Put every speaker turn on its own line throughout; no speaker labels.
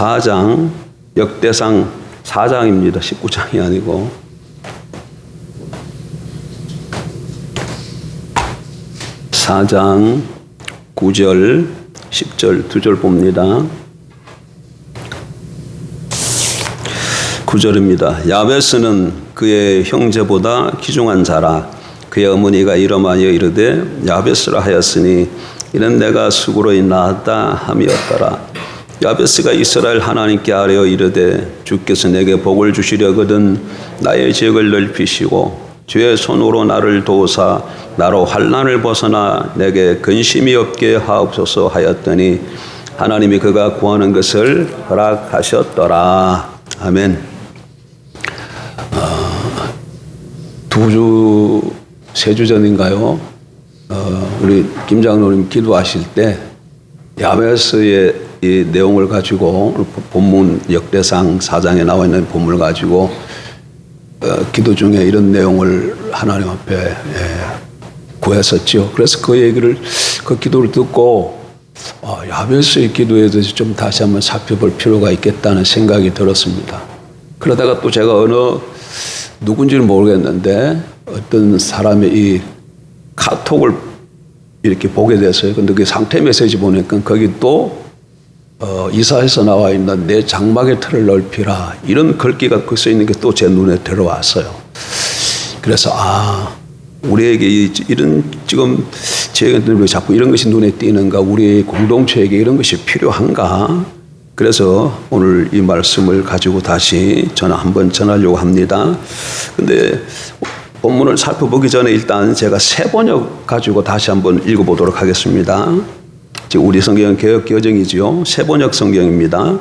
4장, 역대상 4장입니다. 19장이 아니고. (4장) 9절, 10절 두 절 봅니다. 9절입니다. 야베스는 그의 형제보다 귀중한 자라. 그의 어머니가 이름하여 이르되 야베스라 하였으니 이는 내가 수고로 낳았다 함이었더라. 야베스가 이스라엘 하나님께 아뢰어 이르되 주께서 내게 복을 주시려거든 나의 지역을 넓히시고 주의 손으로 나를 도우사 나로 환난을 벗어나 내게 근심이 없게 하옵소서 하였더니 하나님이 그가 구하는 것을 허락하셨더라. 아멘. 세 주 전인가요? 우리 김 장로님 기도하실 때 야베스의 이 내용을 가지고 본문 역대상 4장에 나와 있는 본문을 가지고 기도 중에 이런 내용을 하나님 앞에 구했었죠. 그래서 그 얘기를 그 기도를 듣고 야베스의 기도에 대해서 좀 다시 한번 살펴볼 필요가 있겠다는 생각이 들었습니다. 그러다가 또 제가 누군지는 모르겠는데 어떤 사람의 이 카톡을 이렇게 보게 됐어요. 근데 그 상태 메시지 보니까 거기 또 이사에서 나와 있는 내 장막의 틀을 넓히라 이런 글귀가 써 있는 게 또 제 눈에 들어왔어요. 그래서 우리에게 이런 지금 제가 왜 자꾸 이런 것이 눈에 띄는가, 우리 공동체에게 이런 것이 필요한가. 그래서 오늘 이 말씀을 가지고 다시 저는 한번 전하려고 합니다. 근데 본문을 살펴보기 전에 일단 제가 새 번역 가지고 다시 한번 읽어보도록 하겠습니다. 우리 성경은 개역개정이지요. 새 번역 성경입니다.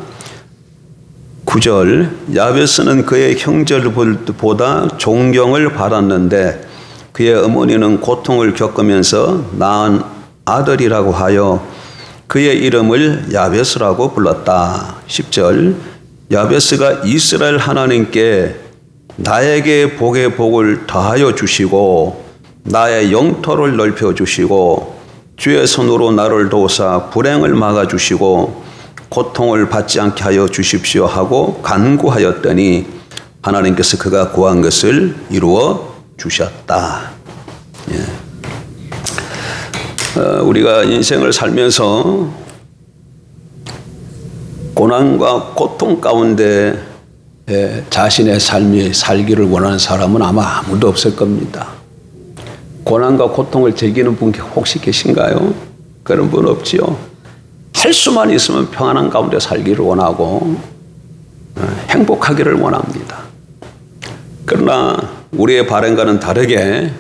9절 야베스는 그의 형제들보다 존경을 받았는데 그의 어머니는 고통을 겪으면서 낳은 아들이라고 하여 그의 이름을 야베스라고 불렀다. 10절 야베스가 이스라엘 하나님께 나에게 복의 복을 더하여 주시고 나의 영토를 넓혀 주시고 주의 손으로 나를 도우사 불행을 막아 주시고 고통을 받지 않게 하여 주십시오 하고 간구하였더니 하나님께서 그가 구한 것을 이루어 주셨다. 우리가 인생을 살면서 고난과 고통 가운데 자신의 삶이 살기를 원하는 사람은 아마 아무도 없을 겁니다. 고난과 고통을 즐기는 분 혹시 계신가요? 그런 분 없지요. 할 수만 있으면 평안한 가운데 살기를 원하고 행복하기를 원합니다. 그러나 우리의 바람과는 다르게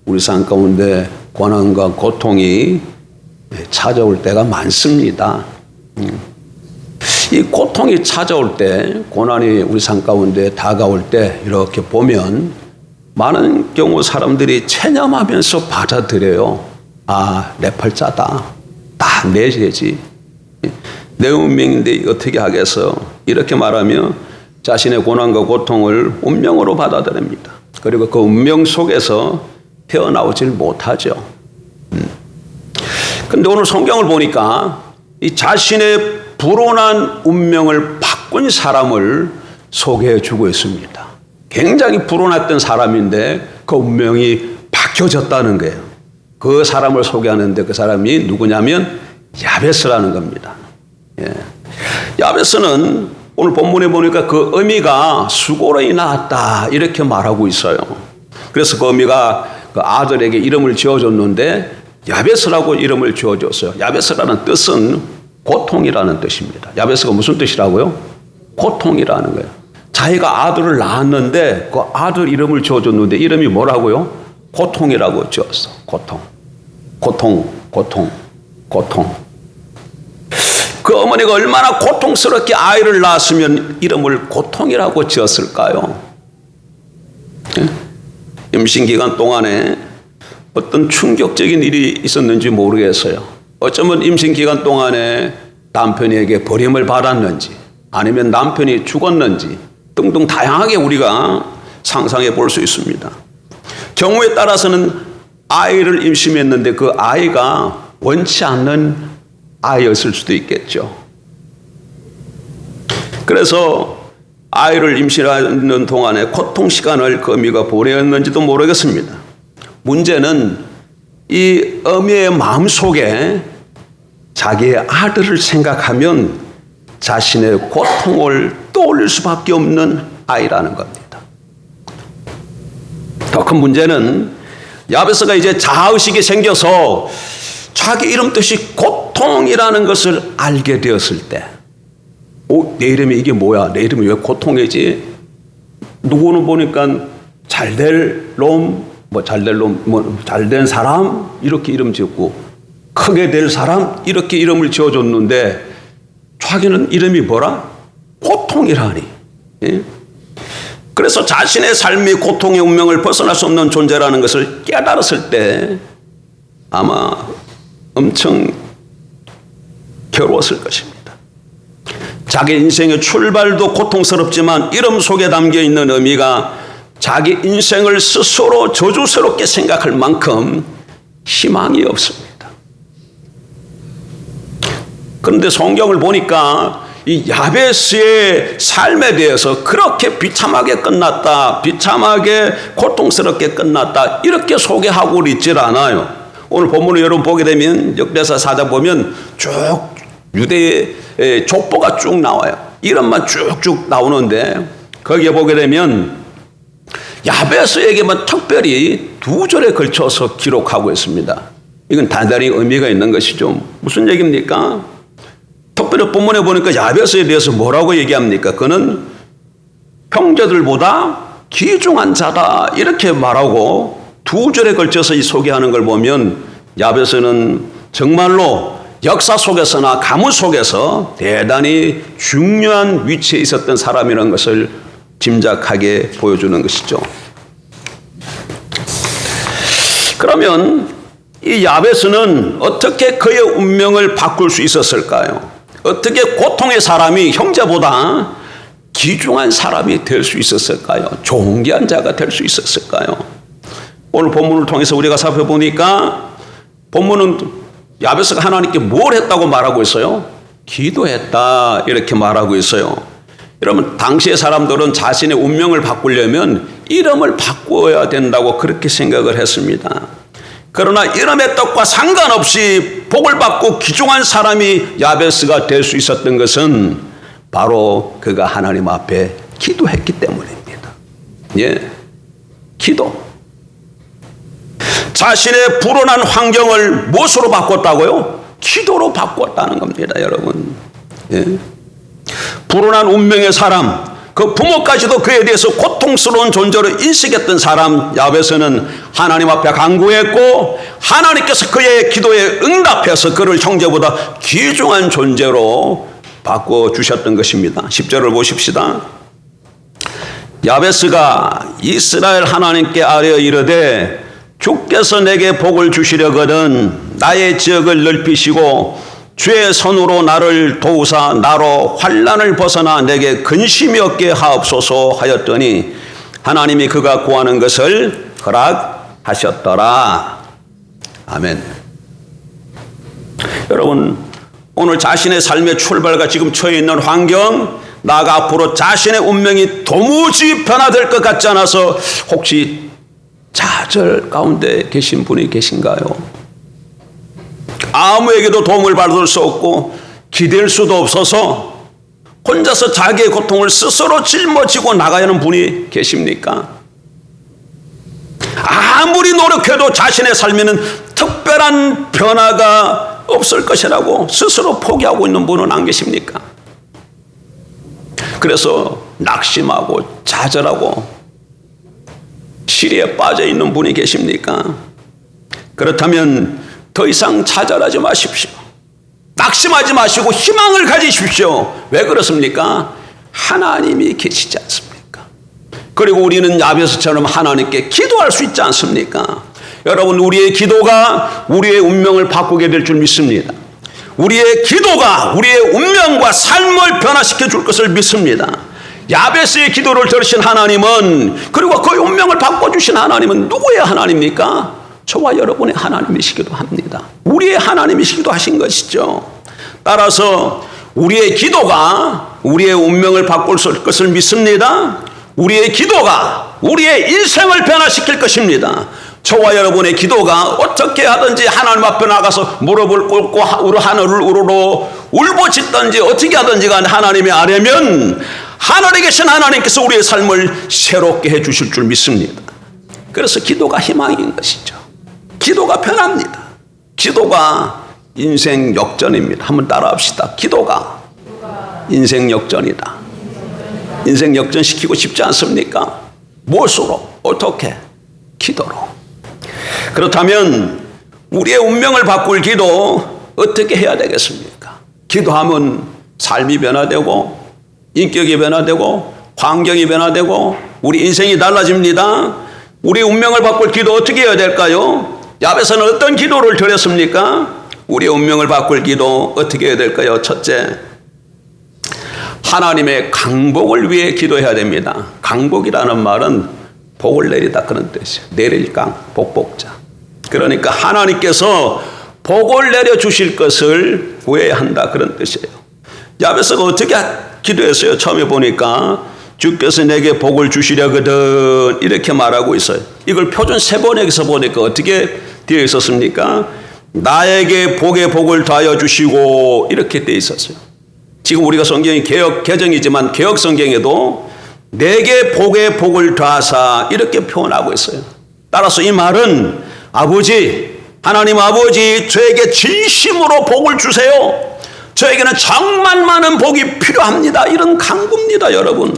우리 삶 가운데 고난과 고통이 찾아올 때가 많습니다. 이 고통이 찾아올 때, 고난이 우리 삶 가운데 다가올 때 이렇게 보면 많은 경우 사람들이 체념하면서 받아들여요. 내 팔자다. 다 내 죄지. 내 운명인데 어떻게 하겠어. 이렇게 말하며 자신의 고난과 고통을 운명으로 받아들입니다. 그리고 그 운명 속에서 헤어나오질 못하죠. 근데 오늘 성경을 보니까 이 자신의 불온한 운명을 바꾼 사람을 소개해 주고 있습니다. 굉장히 불온했던 사람인데 그 운명이 바뀌어졌다는 거예요. 그 사람을 소개하는데 그 사람이 누구냐면 야베스라는 겁니다. 야베스는 오늘 본문에 보니까 그 어미가 수고로 낳았다 이렇게 말하고 있어요. 그래서 그 어미가 그 아들에게 이름을 지어줬는데 야베스라고 이름을 지어줬어요. 야베스라는 뜻은 고통이라는 뜻입니다. 야베스가 무슨 뜻이라고요? 고통이라는 거예요. 자기가 아들을 낳았는데 그 아들 이름을 지어줬는데 이름이 뭐라고요? 고통이라고 지었어. 고통. 그 어머니가 얼마나 고통스럽게 아이를 낳았으면 이름을 고통이라고 지었을까요? 임신 기간 동안에 어떤 충격적인 일이 있었는지 모르겠어요. 어쩌면 임신 기간 동안에 남편에게 버림을 받았는지 아니면 남편이 죽었는지 등등 다양하게 우리가 상상해 볼 수 있습니다. 경우에 따라서는 아이를 임신했는데 그 아이가 원치 않는 아이였을 수도 있겠죠. 그래서 아이를 임신하는 동안에 고통 시간을 그 어미가 보냈는지도 모르겠습니다. 문제는 이 어미의 마음속에 자기의 아들을 생각하면 자신의 고통을 떠올릴 수밖에 없는 아이라는 겁니다. 더 큰 문제는 야베스가 이제 자아의식이 생겨서 자기 이름 뜻이 고통이라는 것을 알게 되었을 때, 내 이름이 이게 뭐야? 내 이름이 왜 고통이지? 누구는 보니까 잘될 놈, 잘된 사람 이렇게 이름 지었고, 크게 될 사람 이렇게 이름을 지어줬는데 자기는 이름이 뭐라? 고통이라니. 예? 그래서 자신의 삶이 고통의 운명을 벗어날 수 없는 존재라는 것을 깨달았을 때 아마 엄청 괴로웠을 것입니다. 자기 인생의 출발도 고통스럽지만 이름 속에 담겨있는 의미가 자기 인생을 스스로 저주스럽게 생각할 만큼 희망이 없습니다. 그런데 성경을 보니까 이 야베스의 삶에 대해서 그렇게 비참하게 끝났다, 비참하게 고통스럽게 끝났다 이렇게 소개하고 있질 않아요. 오늘 본문을 여러분 보게 되면 역대사 4장 보면 쭉 유대의 족보가 쭉 나와요. 이름만 쭉쭉 나오는데 거기에 보게 되면 야베스에게만 특별히 2절에 걸쳐서 기록하고 있습니다. 이건 단단히 의미가 있는 것이죠. 무슨 얘기입니까? 특별히 본문에 보니까 야베스에 대해서 뭐라고 얘기합니까? 그는 형제들보다 귀중한 자다 이렇게 말하고 2절에 걸쳐서 이 소개하는 걸 보면 야베스는 정말로 역사 속에서나 가문 속에서 대단히 중요한 위치에 있었던 사람이라는 것을 짐작하게 보여주는 것이죠. 그러면 이 야베스는 어떻게 그의 운명을 바꿀 수 있었을까요? 어떻게 고통의 사람이 형제보다 귀중한 사람이 될 수 있었을까요? 존귀한 자가 될 수 있었을까요? 오늘 본문을 통해서 우리가 살펴보니까 본문은 야베스가 하나님께 뭘 했다고 말하고 있어요? 기도했다 이렇게 말하고 있어요. 여러분 당시의 사람들은 자신의 운명을 바꾸려면 이름을 바꿔야 된다고 그렇게 생각을 했습니다. 그러나 이름의 뜻과 상관없이 복을 받고 귀중한 사람이 야베스가 될 수 있었던 것은 바로 그가 하나님 앞에 기도했기 때문입니다. 예, 기도. 자신의 불온한 환경을 무엇으로 바꿨다고요? 기도로 바꿨다는 겁니다, 여러분. 예. 불온한 운명의 사람, 그 부모까지도 그에 대해서 고통스러운 존재로 인식했던 사람 야베스는 하나님 앞에 간구했고 하나님께서 그의 기도에 응답해서 그를 형제보다 귀중한 존재로 바꿔주셨던 것입니다. 10절을 보십시다. 야베스가 이스라엘 하나님께 아뢰어 이르되 주께서 내게 복을 주시려거든 나의 지역을 넓히시고 주의 손으로 나를 도우사 나로 환난을 벗어나 내게 근심이 없게 하옵소서 하였더니 하나님이 그가 구하는 것을 허락하셨더라. 아멘. 여러분 오늘 자신의 삶의 출발과 지금 처해 있는 환경 나아가 앞으로 자신의 운명이 도무지 변화될 것 같지 않아서 혹시 좌절 가운데 계신 분이 계신가요? 아무에게도 도움을 받을 수 없고 기댈 수도 없어서 혼자서 자기의 고통을 스스로 짊어지고 나가야 하는 분이 계십니까? 아무리 노력해도 자신의 삶에는 특별한 변화가 없을 것이라고 스스로 포기하고 있는 분은 안 계십니까? 그래서 낙심하고 좌절하고 시리에 빠져 있는 분이 계십니까? 그렇다면 더 이상 좌절하지 마십시오. 낙심하지 마시고 희망을 가지십시오. 왜 그렇습니까? 하나님이 계시지 않습니까? 그리고 우리는 야베스처럼 하나님께 기도할 수 있지 않습니까? 여러분 우리의 기도가 우리의 운명을 바꾸게 될 줄 믿습니다. 우리의 기도가 우리의 운명과 삶을 변화시켜 줄 것을 믿습니다. 야베스의 기도를 들으신 하나님은 그리고 그의 운명을 바꿔주신 하나님은 누구의 하나님입니까? 저와 여러분의 하나님이시기도 합니다. 우리의 하나님이시기도 하신 것이죠. 따라서 우리의 기도가 우리의 운명을 바꿀 것을 믿습니다. 우리의 기도가 우리의 인생을 변화시킬 것입니다. 저와 여러분의 기도가 어떻게 하든지 하나님 앞에 나가서 무릎을 꿇고 하늘을 우러러 울부짖든지 어떻게 하든지 간에 하나님의 아뢰면 하늘에 계신 하나님께서 우리의 삶을 새롭게 해주실 줄 믿습니다. 그래서 기도가 희망인 것이죠. 기도가 변합니다. 기도가 인생 역전입니다. 한번 따라합시다. 기도가 인생 역전이다. 인생 역전시키고 싶지 않습니까? 무엇으로? 어떻게? 기도로. 그렇다면 우리의 운명을 바꿀 기도 어떻게 해야 되겠습니까? 기도하면 삶이 변화되고 인격이 변화되고 환경이 변화되고 우리 인생이 달라집니다. 우리 운명을 바꿀 기도 어떻게 해야 될까요? 야베스는 어떤 기도를 드렸습니까? 우리의 운명을 바꿀 기도 어떻게 해야 될까요? 첫째, 하나님의 강복을 위해 기도해야 됩니다. 강복이라는 말은 복을 내리다 그런 뜻이에요. 내릴 강, 복복자. 그러니까 하나님께서 복을 내려주실 것을 구해야 한다 그런 뜻이에요. 야베스가 어떻게 기도했어요? 처음에 보니까 주께서 내게 복을 주시려거든 이렇게 말하고 있어요. 이걸 표준 세번역에서 보니까 어떻게 되어 있었습니까? 나에게 복의 복을 더하여 주시고 이렇게 되어 있었어요. 지금 우리가 성경이 개역 개정이지만 개역 성경에도 내게 복의 복을 더하사 이렇게 표현하고 있어요. 따라서 이 말은 아버지, 하나님 아버지 저에게 진심으로 복을 주세요. 저에게는 정말 많은 복이 필요합니다. 이런 간구입니다, 여러분.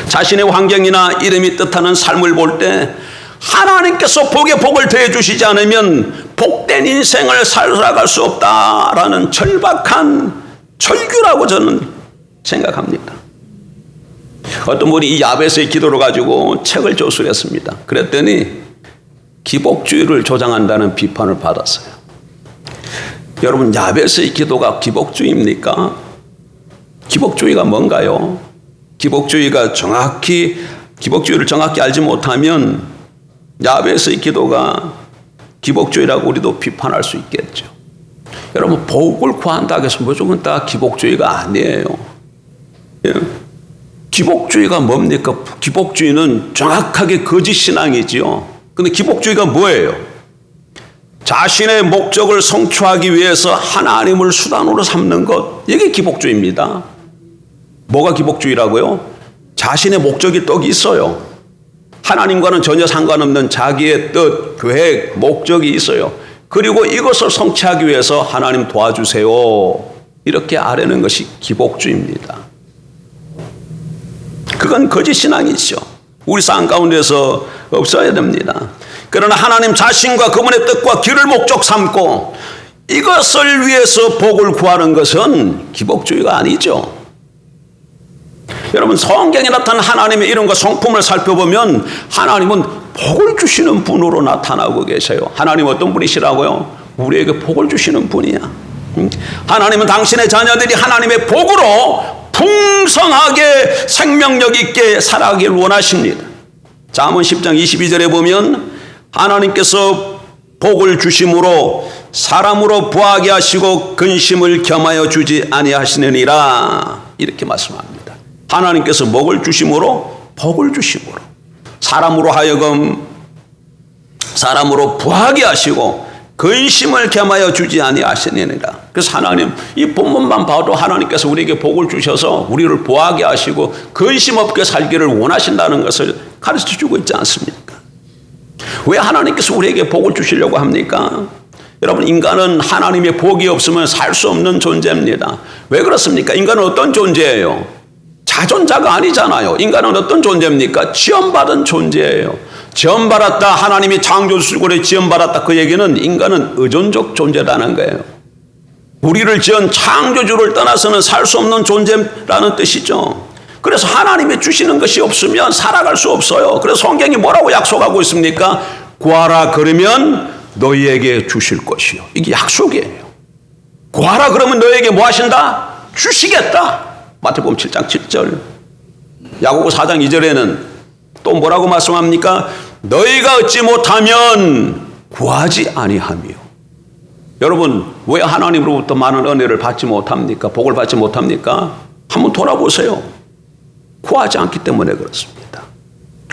자신의 환경이나 이름이 뜻하는 삶을 볼 때 하나님께서 복의 복을 더해 주시지 않으면 복된 인생을 살아갈 수 없다라는 절박한 절규라고 저는 생각합니다. 어떤 분이 이 야베스의 기도를 가지고 책을 조술했습니다. 그랬더니 기복주의를 조장한다는 비판을 받았어요. 여러분, 야베스의 기도가 기복주의입니까? 기복주의가 뭔가요? 기복주의를 정확히 알지 못하면 야베스의 기도가 기복주의라고 우리도 비판할 수 있겠죠. 여러분, 복을 구한다고 해서 무조건 다 기복주의가 아니에요. 예. 기복주의가 뭡니까? 기복주의는 정확하게 거짓 신앙이지요. 근데 기복주의가 뭐예요? 자신의 목적을 성취하기 위해서 하나님을 수단으로 삼는 것, 이게 기복주의입니다. 뭐가 기복주의라고요? 자신의 목적이 떡 있어요. 하나님과는 전혀 상관없는 자기의 뜻, 계획, 목적이 있어요. 그리고 이것을 성취하기 위해서 하나님 도와주세요. 이렇게 아뢰는 것이 기복주의입니다. 그건 거짓 신앙이죠. 우리 삶 가운데서 없어야 됩니다. 그러나 하나님 자신과 그분의 뜻과 길을 목적 삼고 이것을 위해서 복을 구하는 것은 기복주의가 아니죠. 여러분, 성경에 나타난 하나님의 이름과 성품을 살펴보면 하나님은 복을 주시는 분으로 나타나고 계세요. 하나님 어떤 분이시라고요? 우리에게 복을 주시는 분이야. 하나님은 당신의 자녀들이 하나님의 복으로 풍성하게 생명력 있게 살아가길 원하십니다. 잠언 10장 22절에 보면 하나님께서 복을 주심으로 사람으로 부하게 하시고 근심을 겸하여 주지 아니하시느니라 이렇게 말씀합니다. 하나님께서 복을 주심으로 사람으로 하여금 사람으로 부하게 하시고 근심을 겸하여 주지 아니하시느니라. 그래서 하나님, 이 본문만 봐도 하나님께서 우리에게 복을 주셔서 우리를 부하게 하시고 근심 없게 살기를 원하신다는 것을 가르쳐주고 있지 않습니까? 왜 하나님께서 우리에게 복을 주시려고 합니까? 여러분, 인간은 하나님의 복이 없으면 살 수 없는 존재입니다. 왜 그렇습니까? 인간은 어떤 존재예요? 자존자가 아니잖아요. 인간은 어떤 존재입니까? 지원받은 존재예요. 지원받았다, 하나님이 창조주시고 지원받았다, 그 얘기는 인간은 의존적 존재라는 거예요. 우리를 지은 창조주를 떠나서는 살 수 없는 존재라는 뜻이죠. 그래서 하나님이 주시는 것이 없으면 살아갈 수 없어요. 그래서 성경이 뭐라고 약속하고 있습니까? 구하라 그러면 너희에게 주실 것이요. 이게 약속이에요. 구하라 그러면 너희에게 뭐 하신다? 주시겠다. 마태복음 7장 7절, 야고보 4장 2절에는 또 뭐라고 말씀합니까? 너희가 얻지 못하면 구하지 아니하며. 여러분, 왜 하나님으로부터 많은 은혜를 받지 못합니까? 복을 받지 못합니까? 한번 돌아보세요. 구하지 않기 때문에 그렇습니다.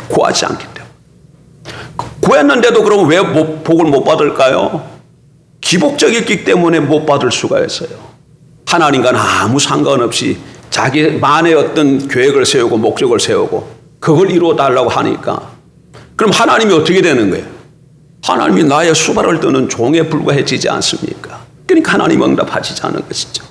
구하지 않기 때문에. 구했는데도 그럼 왜 복을 못 받을까요? 기복적이기 때문에 못 받을 수가 있어요. 하나님과는 아무 상관없이 자기만의 어떤 계획을 세우고 목적을 세우고 그걸 이루어 달라고 하니까 그럼 하나님이 어떻게 되는 거예요? 하나님이 나의 수발을 뜨는 종에 불과해지지 않습니까? 그러니까 하나님 응답하시지 않은 것이죠.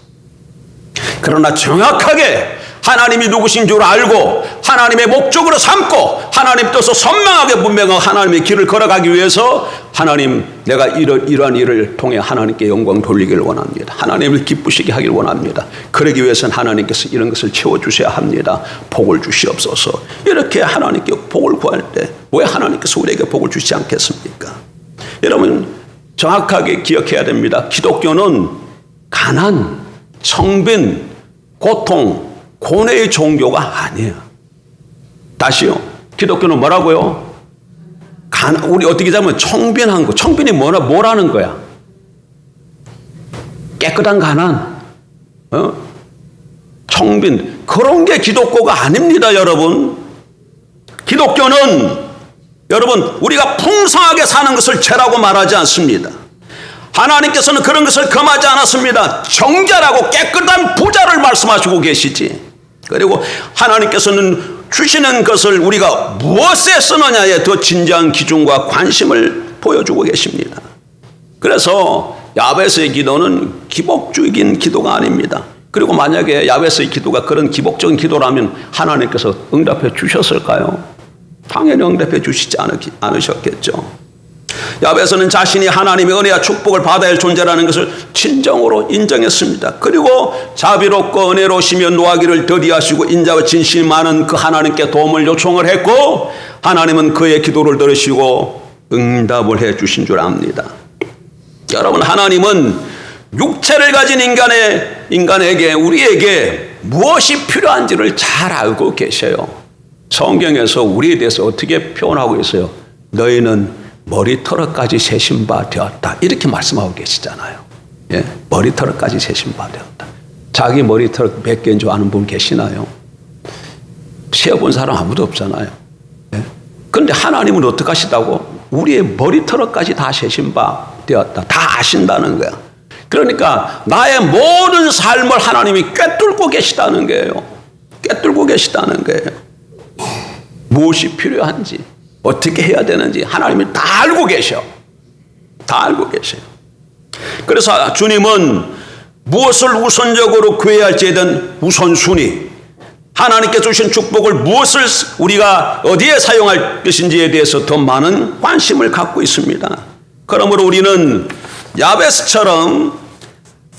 그러나 정확하게 하나님이 누구신 줄 알고 하나님의 목적으로 삼고 하나님 뜻을 선명하게 분명한 하나님의 길을 걸어가기 위해서 하나님, 내가 이러한 일을 통해 하나님께 영광 돌리기를 원합니다. 하나님을 기쁘시게 하길 원합니다. 그러기 위해서는 하나님께서 이런 것을 채워주셔야 합니다. 복을 주시옵소서. 이렇게 하나님께 복을 구할 때 왜 하나님께서 우리에게 복을 주시지 않겠습니까? 여러분, 정확하게 기억해야 됩니다. 기독교는 가난, 청빈, 고통, 고뇌의 종교가 아니에요. 다시요. 기독교는 뭐라고요? 우리 어떻게 자면 청빈한 거. 청빈이 뭐라는 거야? 깨끗한 가난, 청빈. 그런 게 기독교가 아닙니다, 여러분. 기독교는 여러분, 우리가 풍성하게 사는 것을 죄라고 말하지 않습니다. 하나님께서는 그런 것을 금하지 않았습니다. 정결하고 깨끗한 부자를 말씀하시고 계시지. 그리고 하나님께서는 주시는 것을 우리가 무엇에 쓰느냐에 더 진지한 기준과 관심을 보여주고 계십니다. 그래서 야베스의 기도는 기복적인 기도가 아닙니다. 그리고 만약에 야베스의 기도가 그런 기복적인 기도라면 하나님께서 응답해 주셨을까요? 당연히 응답해 주시지 않으셨겠죠. 야베스는 자신이 하나님의 은혜와 축복을 받아야 할 존재라는 것을 진정으로 인정했습니다. 그리고 자비롭고 은혜로우시며 노하기를 더디하시고 인자와 진실이 많은 그 하나님께 도움을 요청을 했고 하나님은 그의 기도를 들으시고 응답을 해 주신 줄 압니다. 여러분, 하나님은 육체를 가진 인간에게 우리에게 무엇이 필요한지를 잘 알고 계셔요. 성경에서 우리에 대해서 어떻게 표현하고 있어요? 너희는 머리털까지 세신 바 되었다. 이렇게 말씀하고 계시잖아요. 예? 머리털까지 세신 바 되었다. 자기 머리털 몇 개인 줄 아는 분 계시나요? 세어본 사람 아무도 없잖아요. 예? 그런데 하나님은 어떻게 하시다고? 우리의 머리털까지 다 세신 바 되었다. 다 아신다는 거야. 그러니까 나의 모든 삶을 하나님이 꿰뚫고 계시다는 거예요. 꿰뚫고 계시다는 거예요. 무엇이 필요한지, 어떻게 해야 되는지 하나님이 다 알고 계셔. 다 알고 계셔요. 그래서 주님은 무엇을 우선적으로 구해야 할지에 대한 우선순위, 하나님께 주신 축복을 무엇을 우리가 어디에 사용할 것인지에 대해서 더 많은 관심을 갖고 있습니다. 그러므로 우리는 야베스처럼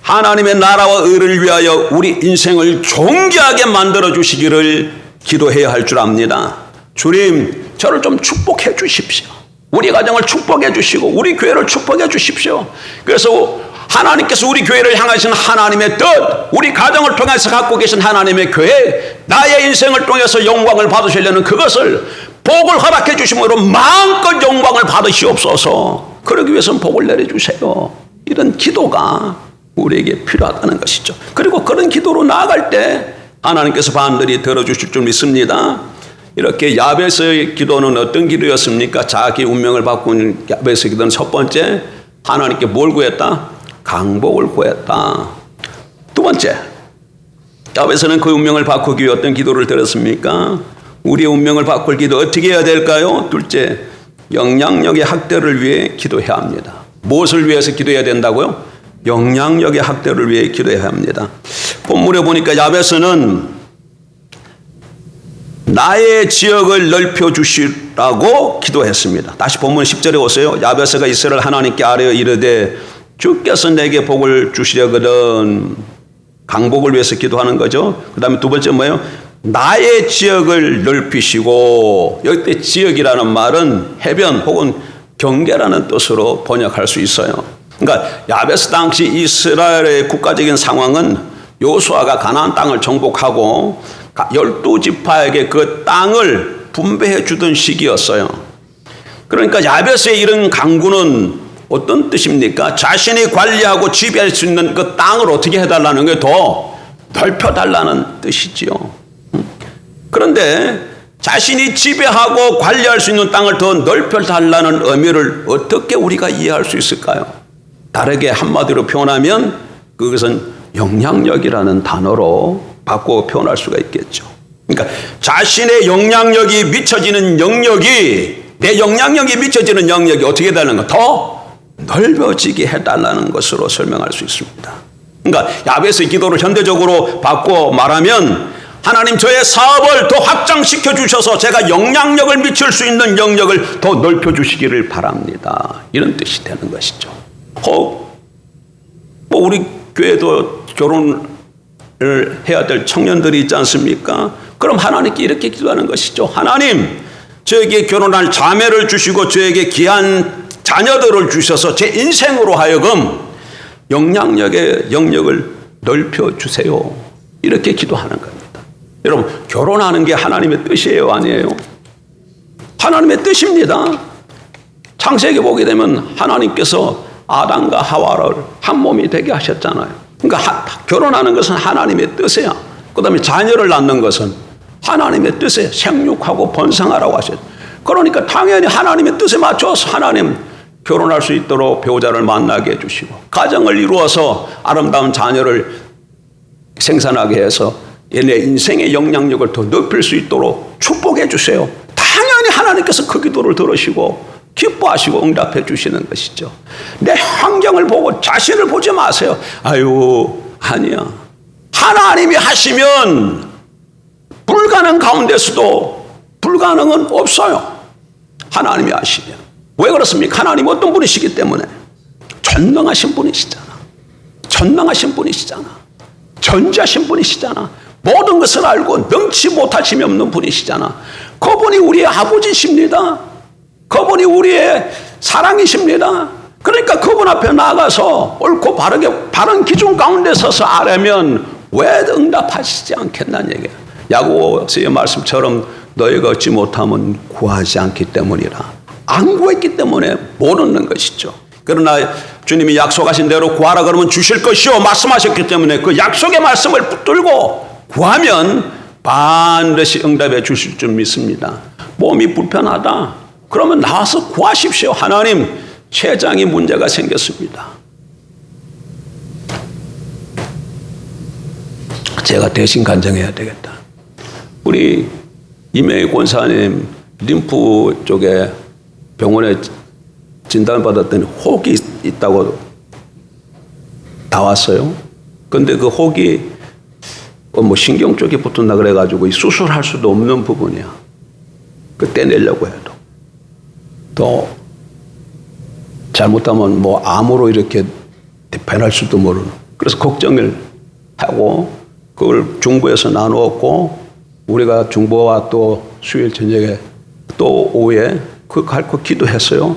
하나님의 나라와 의를 위하여 우리 인생을 존귀하게 만들어 주시기를 기도해야 할 줄 압니다. 주님, 저를 좀 축복해 주십시오. 우리 가정을 축복해 주시고 우리 교회를 축복해 주십시오. 그래서 하나님께서 우리 교회를 향하신 하나님의 뜻, 우리 가정을 통해서 갖고 계신 하나님의 교회, 나의 인생을 통해서 영광을 받으시려는 그것을 복을 허락해 주심으로 마음껏 영광을 받으시옵소서. 그러기 위해서는 복을 내려주세요. 이런 기도가 우리에게 필요하다는 것이죠. 그리고 그런 기도로 나아갈 때 하나님께서 반드시 들어주실 줄 믿습니다. 이렇게 야베스의 기도는 어떤 기도였습니까? 자기 운명을 바꾼 야베스의 기도는 첫 번째, 하나님께 뭘 구했다? 강복을 구했다. 두 번째, 야베스는 그 운명을 바꾸기 위해 어떤 기도를 드렸습니까? 우리의 운명을 바꿀 기도 어떻게 해야 될까요? 둘째, 영향력의 확대를 위해 기도해야 합니다. 무엇을 위해서 기도해야 된다고요? 영향력의 확대를 위해 기도해야 합니다. 본문에 보니까 야베스는 나의 지역을 넓혀주시라고 기도했습니다. 다시 본문 10절에 오세요. 야베스가 이스라엘 하나님께 아뢰어 이르되 주께서 내게 복을 주시려거든. 강복을 위해서 기도하는 거죠. 그 다음에 두 번째 뭐예요? 나의 지역을 넓히시고, 여기 지역이라는 말은 해변 혹은 경계라는 뜻으로 번역할 수 있어요. 그러니까 야베스 당시 이스라엘의 국가적인 상황은 여호수아가 가나안 땅을 정복하고 12지파에게 그 땅을 분배해 주던 시기였어요. 그러니까 야베스의 이런 강구는 어떤 뜻입니까? 자신이 관리하고 지배할 수 있는 그 땅을 어떻게 해달라는 게 더 넓혀달라는 뜻이지요. 그런데 자신이 지배하고 관리할 수 있는 땅을 더 넓혀달라는 의미를 어떻게 우리가 이해할 수 있을까요? 다르게 한마디로 표현하면 그것은 영향력이라는 단어로 바꿔 표현할 수가 있겠죠. 그러니까 자신의 영향력이 미쳐지는 영역이, 내 영향력이 미쳐지는 영역이 어떻게 해달라는 거? 더 넓어지게 해달라는 것으로 설명할 수 있습니다. 그러니까 야베스의 기도를 현대적으로 바꿔 말하면 하나님 저의 사업을 더 확장시켜 주셔서 제가 영향력을 미칠 수 있는 영역을 더 넓혀 주시기를 바랍니다. 이런 뜻이 되는 것이죠. 뭐 우리 교회도 결혼을 해야 될 청년들이 있지 않습니까? 그럼 하나님께 이렇게 기도하는 것이죠. 하나님, 저에게 결혼할 자매를 주시고 저에게 귀한 자녀들을 주셔서 제 인생으로 하여금 영향력의 영역을 넓혀 주세요. 이렇게 기도하는 겁니다. 여러분, 결혼하는 게 하나님의 뜻이에요, 아니에요? 하나님의 뜻입니다. 창세기 보게 되면 하나님께서 아담과 하와를 한 몸이 되게 하셨잖아요. 그러니까 결혼하는 것은 하나님의 뜻이야. 그 다음에 자녀를 낳는 것은 하나님의 뜻에 생육하고 번성하라고 하셨죠. 그러니까 당연히 하나님의 뜻에 맞춰서 하나님 결혼할 수 있도록 배우자를 만나게 해주시고 가정을 이루어서 아름다운 자녀를 생산하게 해서 내 인생의 영향력을 더 높일 수 있도록 축복해 주세요. 당연히 하나님께서 그 기도를 들으시고 기뻐하시고 응답해 주시는 것이죠. 내 환경을 보고 자신을 보지 마세요. 아유, 아니야. 하나님이 하시면 불가능 가운데서도 불가능은 없어요. 하나님이 하시면. 왜 그렇습니까? 하나님 어떤 분이시기 때문에 전능하신 분이시잖아. 전능하신 분이시잖아. 전지하신 분이시잖아. 모든 것을 알고 능치 못하심이 없는 분이시잖아. 그분이 우리의 아버지십니다. 그분이 우리의 사랑이십니다. 그러니까 그분 앞에 나가서 옳고 바르게 바른 기준 가운데 서서 아뢰면 왜 응답하시지 않겠다는 얘기야. 야고보서의 말씀처럼 너희가 얻지 못하면 구하지 않기 때문이라. 안 구했기 때문에 못 얻는 것이죠. 그러나 주님이 약속하신 대로 구하라 그러면 주실 것이요 말씀하셨기 때문에 그 약속의 말씀을 붙들고 구하면 반드시 응답해 주실 줄 믿습니다. 몸이 불편하다. 그러면 나와서 구하십시오. 하나님, 췌장이 문제가 생겼습니다. 제가 대신 간증해야 되겠다. 우리 이명희 권사님 림프 쪽에 병원에 진단받았더니 혹이 있다고 나왔어요. 근데 그 혹이 뭐 신경 쪽에 붙었나 그래가지고 수술할 수도 없는 부분이야. 그 떼내려고 해도. 또 잘못하면 뭐 암으로 이렇게 변할 수도 모르는. 그래서 걱정을 하고 그걸 중부에서 나누었고 우리가 중부와 또 수요일 저녁에 또 오후에 그 기도했어요.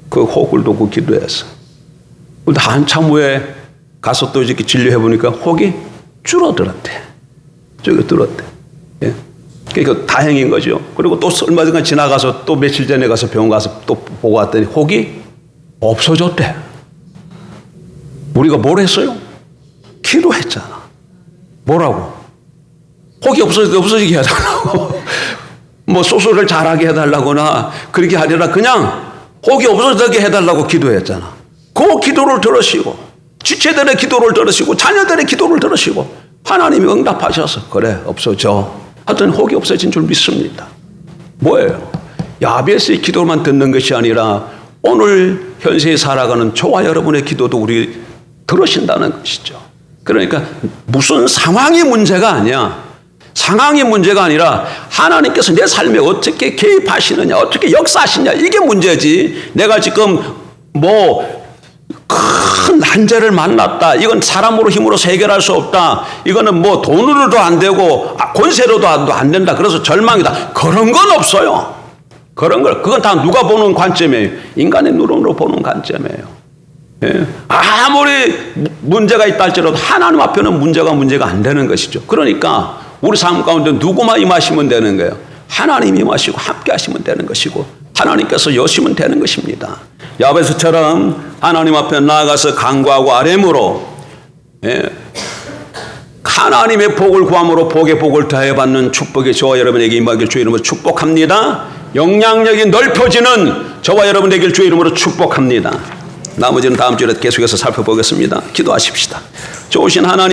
그 혹을 두고 기도했어. 근데 한참 후에 가서 또 이렇게 진료해 보니까 혹이 줄어들었대. 저기 들었대. 예. 그러니까 다행인 거죠. 그리고 또 얼마 전에 지나가서 또 며칠 전에 가서 병원 가서 또 보고 왔더니 혹이 없어졌대. 우리가 뭘 했어요? 기도했잖아. 뭐라고? 혹이 없어지게 해달라고. 뭐 수술을 잘하게 해달라거나 그렇게 아니라 그냥 혹이 없어지게 해달라고 기도했잖아. 그 기도를 들으시고 지체들의 기도를 들으시고 자녀들의 기도를 들으시고 하나님이 응답하셔서 그래 없어져. 하여튼 혹이 없어진 줄 믿습니다. 뭐예요? 야베스의 기도만 듣는 것이 아니라 오늘 현세에 살아가는 저와 여러분의 기도도 우리 들으신다는 것이죠. 그러니까 무슨 상황이 문제가 아니야. 상황이 문제가 아니라 하나님께서 내 삶에 어떻게 개입하시느냐, 어떻게 역사하시냐, 이게 문제지. 내가 지금 뭐 큰 한계를 만났다. 이건 사람으로 힘으로서 해결할 수 없다. 이거는 뭐 돈으로도 안 되고 권세로도 안 된다. 그래서 절망이다. 그런 건 없어요. 그건 다 누가 보는 관점이에요. 인간의 눈으로 보는 관점이에요. 예. 아무리 문제가 있다 할지라도 하나님 앞에는 문제가 안 되는 것이죠. 그러니까 우리 삶 가운데 누구만 임하시면 되는 거예요. 하나님이 임하시고 함께 하시면 되는 것이고 하나님께서 여시면 되는 것입니다. 야베스처럼 하나님 앞에 나아가서 간구하고 아뢰므로 하나님의 복을 구함으로 복의 복을 더해 받는 축복이 저와 여러분에게 임하길 주의 이름으로 축복합니다. 영향력이 넓어지는 저와 여러분 되길 주의 이름으로 축복합니다. 나머지는 다음 주에 계속해서 살펴보겠습니다. 기도하십시다. 좋으신 하나님,